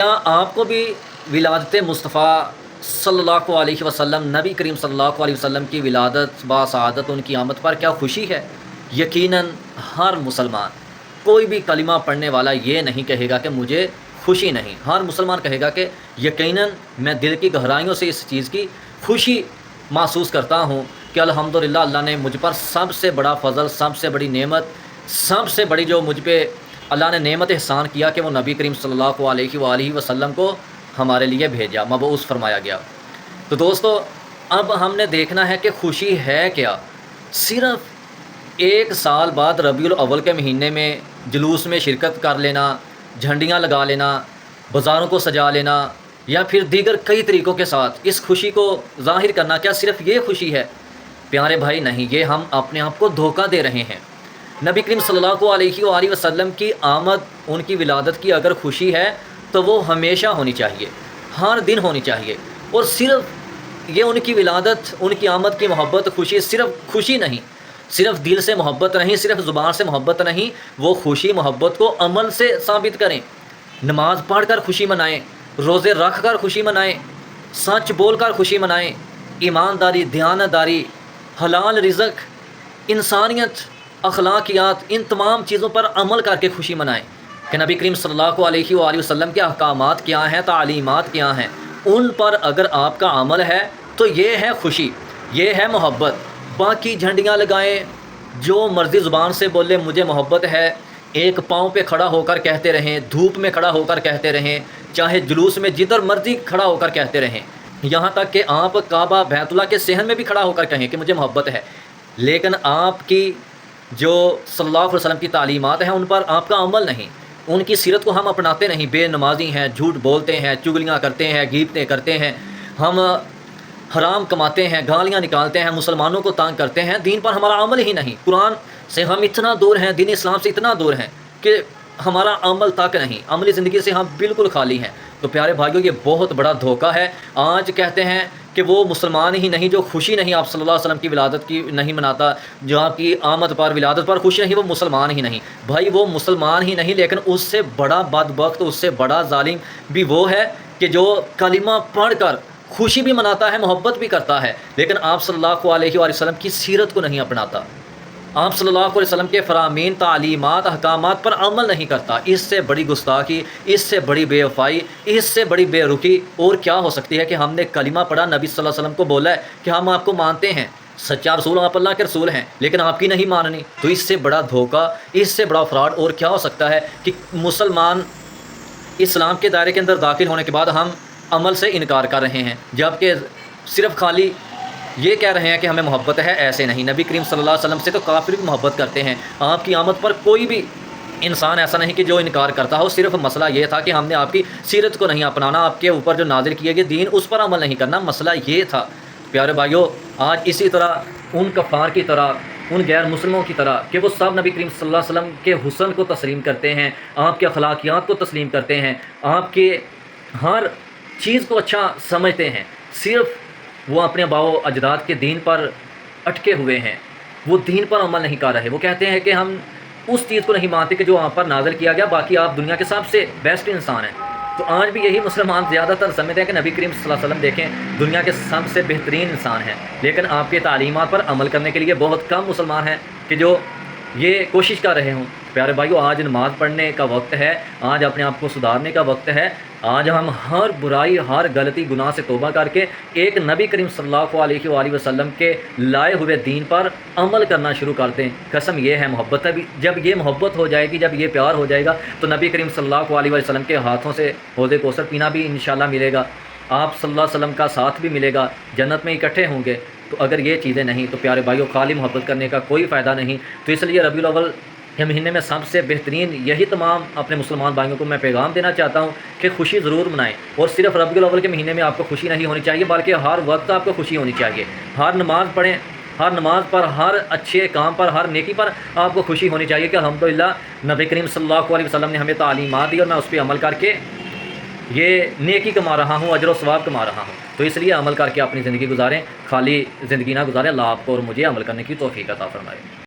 کیا آپ کو بھی ولادت مصطفیٰ صلی اللہ علیہ وسلم، نبی کریم صلی اللہ علیہ وسلم کی ولادت باسعادت ان کی آمد پر کیا خوشی ہے؟ یقیناً ہر مسلمان، کوئی بھی کلمہ پڑھنے والا یہ نہیں کہے گا کہ مجھے خوشی نہیں۔ ہر مسلمان کہے گا کہ یقیناً میں دل کی گہرائیوں سے اس چیز کی خوشی محسوس کرتا ہوں کہ الحمدللہ اللہ نے مجھ پر سب سے بڑا فضل، سب سے بڑی نعمت، سب سے بڑی جو مجھ پہ اللہ نے نعمت احسان کیا کہ وہ نبی کریم صلی اللہ علیہ وآلہ وسلم کو ہمارے لیے بھیجا، مبعوث فرمایا گیا۔ تو دوستو، اب ہم نے دیکھنا ہے کہ خوشی ہے کیا۔ صرف ایک سال بعد ربیع الاول کے مہینے میں جلوس میں شرکت کر لینا، جھنڈیاں لگا لینا، بازاروں کو سجا لینا، یا پھر دیگر کئی طریقوں کے ساتھ اس خوشی کو ظاہر کرنا، کیا صرف یہ خوشی ہے؟ پیارے بھائی نہیں، یہ ہم اپنے آپ کو دھوکہ دے رہے ہیں۔ نبی کریم صلی اللہ علیہ وآلہ وسلم کی آمد، ان کی ولادت کی اگر خوشی ہے تو وہ ہمیشہ ہونی چاہیے، ہر دن ہونی چاہیے۔ اور صرف یہ ان کی ولادت، ان کی آمد کی محبت، خوشی صرف خوشی نہیں، صرف دل سے محبت نہیں، صرف زبان سے محبت نہیں، وہ خوشی محبت کو عمل سے ثابت کریں۔ نماز پڑھ کر خوشی منائیں، روزے رکھ کر خوشی منائیں، سچ بول کر خوشی منائیں، ایمانداری، دیانتداری، حلال رزق، انسانیت، اخلاقیات، ان تمام چیزوں پر عمل کر کے خوشی منائیں کہ نبی کریم صلی اللہ علیہ وآلہ وسلم کے احکامات کیا ہیں، تعلیمات کیا ہیں، ان پر اگر آپ کا عمل ہے تو یہ ہے خوشی، یہ ہے محبت۔ باقی جھنڈیاں لگائیں، جو مرضی زبان سے بولے مجھے محبت ہے، ایک پاؤں پہ کھڑا ہو کر کہتے رہیں، دھوپ میں کھڑا ہو کر کہتے رہیں، چاہے جلوس میں جدھر مرضی کھڑا ہو کر کہتے رہیں، یہاں تک کہ آپ کعبہ بیت اللہ کے صحن میں بھی کھڑا ہو کر کہیں کہ مجھے محبت ہے، لیکن آپ کی جو صلی اللہ علیہ وسلم کی تعلیمات ہیں ان پر آپ کا عمل نہیں، ان کی سیرت کو ہم اپناتے نہیں، بے نمازی ہیں، جھوٹ بولتے ہیں، چگلیاں کرتے ہیں، غیبتیں کرتے ہیں، ہم حرام کماتے ہیں، گالیاں نکالتے ہیں، مسلمانوں کو تانگ کرتے ہیں، دین پر ہمارا عمل ہی نہیں، قرآن سے ہم اتنا دور ہیں، دین اسلام سے اتنا دور ہیں کہ ہمارا عمل تک نہیں، عملی زندگی سے ہم بالکل خالی ہیں۔ تو پیارے بھائیوں، یہ بہت بڑا دھوکہ ہے۔ آج کہتے ہیں کہ وہ مسلمان ہی نہیں جو خوشی نہیں آپ صلی اللہ علیہ وسلم کی ولادت کی نہیں مناتا، جو آپ کی آمد پر، ولادت پر خوشی نہیں، وہ مسلمان ہی نہیں۔ بھائی وہ مسلمان ہی نہیں، لیکن اس سے بڑا بدبخت، اس سے بڑا ظالم بھی وہ ہے کہ جو کلمہ پڑھ کر خوشی بھی مناتا ہے، محبت بھی کرتا ہے، لیکن آپ صلی اللہ علیہ وآلہ وسلم کی سیرت کو نہیں اپناتا، آپ صلی اللہ علیہ وسلم کے فرامین، تعلیمات، احکامات پر عمل نہیں کرتا۔ اس سے بڑی گستاخی، اس سے بڑی بے وفائی، اس سے بڑی بے رخی اور کیا ہو سکتی ہے کہ ہم نے کلمہ پڑھا، نبی صلی اللہ علیہ وسلم کو بولا ہے کہ ہم آپ کو مانتے ہیں، سچا رسول آپ اللہ کے رسول ہیں، لیکن آپ کی نہیں ماننی۔ تو اس سے بڑا دھوکہ، اس سے بڑا فراڈ اور کیا ہو سکتا ہے کہ مسلمان اسلام کے دائرے کے اندر داخل ہونے کے بعد ہم عمل سے انکار کر رہے ہیں، جبکہ صرف خالی یہ کہہ رہے ہیں کہ ہمیں محبت ہے۔ ایسے نہیں، نبی کریم صلی اللہ علیہ وسلم سے تو کافر بھی محبت کرتے ہیں۔ آپ کی آمد پر کوئی بھی انسان ایسا نہیں کہ جو انکار کرتا ہو، صرف مسئلہ یہ تھا کہ ہم نے آپ کی سیرت کو نہیں اپنانا، آپ کے اوپر جو نازل کیے گئے دین اس پر عمل نہیں کرنا، مسئلہ یہ تھا۔ پیارے بھائیوں، آج اسی طرح ان کفار کی طرح، ان غیر مسلموں کی طرح کہ وہ سب نبی کریم صلی اللہ علیہ وسلم کے حسن کو تسلیم کرتے ہیں، آپ کے اخلاقیات کو تسلیم کرتے ہیں، آپ کے ہر چیز کو اچھا سمجھتے ہیں، صرف وہ اپنے آباء و اجداد کے دین پر اٹکے ہوئے ہیں، وہ دین پر عمل نہیں کر رہے۔ وہ کہتے ہیں کہ ہم اس چیز کو نہیں مانتے کہ جو آپ پر نازل کیا گیا، باقی آپ دنیا کے سب سے بیسٹ انسان ہیں۔ تو آج بھی یہی مسلمان زیادہ تر سمجھتے ہیں کہ نبی کریم صلی اللہ علیہ وسلم دیکھیں دنیا کے سب سے بہترین انسان ہیں، لیکن آپ کے تعلیمات پر عمل کرنے کے لیے بہت کم مسلمان ہیں کہ جو یہ کوشش کر رہے ہوں۔ پیارے بھائیو، آج نماز پڑھنے کا وقت ہے، آج اپنے آپ کو سدھارنے کا وقت ہے، آج ہم ہر برائی، ہر غلطی، گناہ سے توبہ کر کے ایک نبی کریم صلی اللہ علیہ وآلہ وسلم کے لائے ہوئے دین پر عمل کرنا شروع کر دیں۔ قسم یہ ہے محبت ہے، جب یہ محبت ہو جائے گی، جب یہ پیار ہو جائے گا تو نبی کریم صلی اللہ علیہ وسلم کے ہاتھوں سے حوض کوثر پینا بھی انشاءاللہ ملے گا، آپ صلی اللہ علیہ وسلم کا ساتھ بھی ملے گا، جنت میں اکٹھے ہوں گے۔ تو اگر یہ چیزیں نہیں تو پیارے بھائیوں، خالی محبت کرنے کا کوئی فائدہ نہیں۔ تو اس لیے ربیع الاول کے مہینے میں سب سے بہترین یہی تمام اپنے مسلمان بھائیوں کو میں پیغام دینا چاہتا ہوں کہ خوشی ضرور منائیں، اور صرف ربیع الاول کے مہینے میں آپ کو خوشی نہیں ہونی چاہیے، بلکہ ہر وقت آپ کو خوشی ہونی چاہیے۔ ہر نماز پڑھیں، ہر نماز پر، ہر اچھے کام پر، ہر نیکی پر آپ کو خوشی ہونی چاہیے کہ الحمدللہ نبی کریم صلی اللہ علیہ وسلم نے ہمیں تعلیمات دی اور میں اس پہ عمل کر کے یہ نیکی کما رہا ہوں، اجر و ثواب کما رہا ہوں۔ تو اس لیے عمل کر کے اپنی زندگی گزاریں، خالی زندگی نہ گزاریں۔ اللہ آپ کو اور مجھے عمل کرنے کی توفیق عطا فرمائے۔